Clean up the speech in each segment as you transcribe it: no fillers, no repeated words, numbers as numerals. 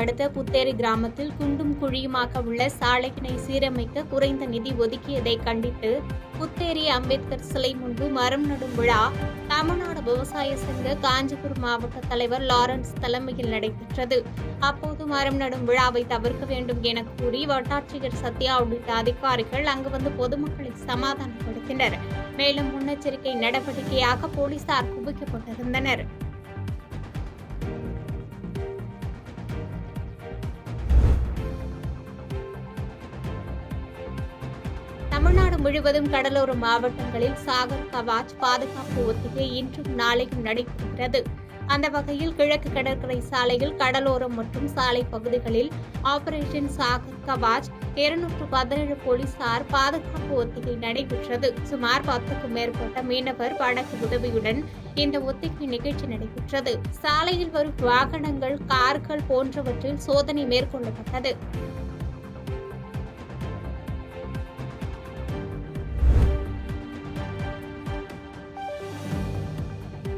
அடுத்த புத்தேரி கிராமத்தில் குண்டும் குழியுமாக உள்ள சாலையினை சீரமைக்க குறைந்த நிதி ஒதுக்கியதை கண்டித்து புத்தேரி அம்பேத்கர் சிலை முன்பு மரம் நடும் விழா தமிழ்நாடு விவசாய சங்க காஞ்சிபுரம் மாவட்ட தலைவர் லாரன்ஸ் தலைமையில் நடைபெற்றது. அப்போது மரம் நடும் விழாவை தவிர்க்க வேண்டும் என கூறி வட்டாட்சியர் சத்யா உள்ளிட்ட அதிகாரிகள் அங்கு வந்து பொதுமக்களை சமாதானப்படுத்தினர். மேலும் முன்னெச்சரிக்கை நடவடிக்கையாக போலீசார் குவிக்கப்பட்டிருந்தனர். தமிழ்நாடு முழுவதும் கடலோர மாவட்டங்களில் சாகர் கவாச் பாதுகாப்பு ஒத்திகை இன்றும் நாளையும் நடைபெறுகிறது. அந்த வகையில் கிழக்கு கடற்கரை சாலையில் கடலோரம் மற்றும் சாலை பகுதிகளில் ஆபரேஷன் சாகர் கவாச் 217 போலீசார் பாதுகாப்பு ஒத்திகை நடைபெற்றது. சுமார் 10க்கும் மேற்பட்ட மீனவர் படகு உதவியுடன் இந்த ஒத்திகை நிகழ்ச்சி நடைபெற்றது. சாலையில் வரும் வாகனங்கள், கார்கள் போன்றவற்றில் சோதனை மேற்கொள்ளப்பட்டது.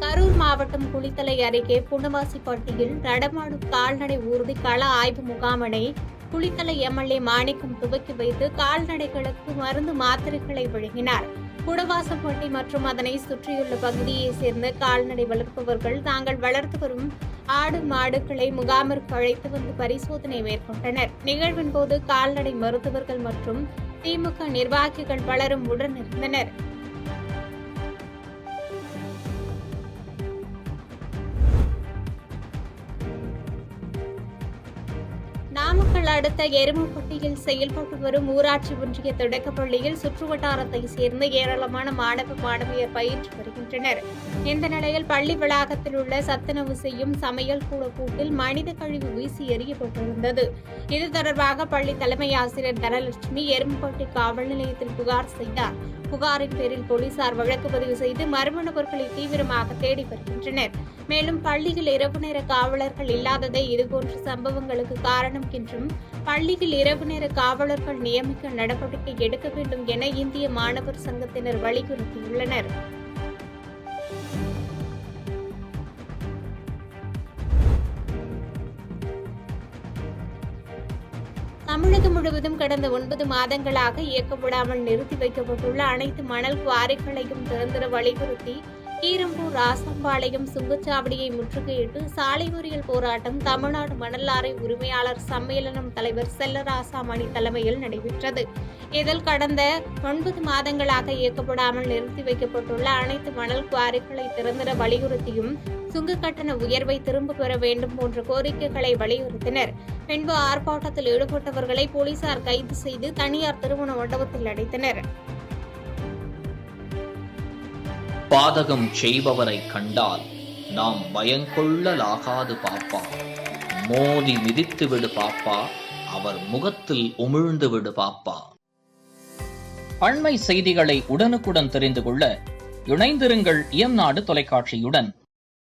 கரூர் மாவட்டம் குளித்தலை அருகே புனவாசிப்பட்டியில் நடமாடும் கால்நடை ஊர்தி கள ஆய்வு முகாமினை குளித்தலை எம்எல்ஏ மாணிக்கம் துவக்கி வைத்து கால்நடைகளுக்கு மருந்து மாத்திரைகளை வழங்கினார். புனவாசப்பட்டி மற்றும் அதனை சுற்றியுள்ள பகுதியைச் சேர்ந்த கால்நடை வளர்ப்பவர்கள் தாங்கள் வளர்த்து வரும் ஆடு மாடுகளை முகாமிற்கு அழைத்து வந்து பரிசோதனை மேற்கொண்டனர். நிகழ்வின் போது கால்நடை மருத்துவர்கள் மற்றும் திமுக நிர்வாகிகள் பலரும் உடனிருந்தனர். நாமக்கல் அடுத்த எருமப்பட்டியில் செயல்பட்டு வரும் ஊராட்சி ஒன்றிய தொடக்கப்பள்ளியில் சுற்றுவட்டாரத்தை சேர்ந்த ஏராளமான மாணவ மாணவியர் பயின்று வருகின்றனர். இந்த நிலையில் பள்ளி வளாகத்தில் உள்ள சத்துணவு செய்யும் சமையல் கூட கூட்டில் மனித கழிவு வீசி எறியப்பட்டிருந்தது. இது தொடர்பாக பள்ளி தலைமை ஆசிரியர் தனலட்சுமி எருமப்பட்டி காவல் நிலையத்தில் புகார் செய்தார். புகாரின் பேரில் போலீசார் வழக்கு பதிவு செய்து மர்ம நபர்களை தீவிரமாக தேடி வருகின்றனர். மேலும் பள்ளியில் இரவு நேர காவலர்கள் இல்லாததே இதுபோன்ற சம்பவங்களுக்கு காரணம் என்றும் பள்ளியில் இரவு நேர காவலர்கள் நியமிக்க நடவடிக்கை எடுக்க வேண்டும் என இந்திய மாணவர் சங்கத்தினர் வலியுறுத்தியுள்ளனர். தமிழகம் முழுவதும் கடந்த 9 மாதங்களாக இயக்கப்படாமல் நிறுத்தி வைக்கப்பட்டுள்ள அனைத்து மணல் குவாரிகளையும் திறந்திட வலியுறுத்தி கீரம்பூர் ராசம்பாளையம் சுங்கச்சாவடியை முற்றுகையிட்டு சாலை மறியல் போராட்டம் தமிழ்நாடு மணல் லாரி உரிமையாளர் சம்மேளனம் தலைவர் செல்லராசாமணி தலைமையில் நடைபெற்றது. இதில் கடந்த 9 மாதங்களாக இயக்கப்படாமல் நிறுத்தி வைக்கப்பட்டுள்ள அனைத்து மணல் குவாரிகளை திறந்திட வலியுறுத்தியும் சுங்க கட்டண உயர்வை திரும்ப பெற வேண்டும் போன்ற கோரிக்கைகளை வலியுறுத்தினர். பின்பு ஆர்ப்பாட்டத்தில் ஈடுபட்டவர்களை போலீசார் கைது செய்து தனியார் திருமண மண்டபத்தில் அடைத்தனர். பாதகம் செய்பவரை கண்டால் நாம் பயங்கொள்ளலாகாது பாப்பா, மோதி மிதித்து விடு பாப்பா, அவர் முகத்தில் உமிழ்ந்து விடு பாப்பா. அண்மை செய்திகளை உடனுக்குடன் தெரிந்து கொள்ள இணைந்திருங்கள் இயம்நாடு தொலைக்காட்சியுடன்.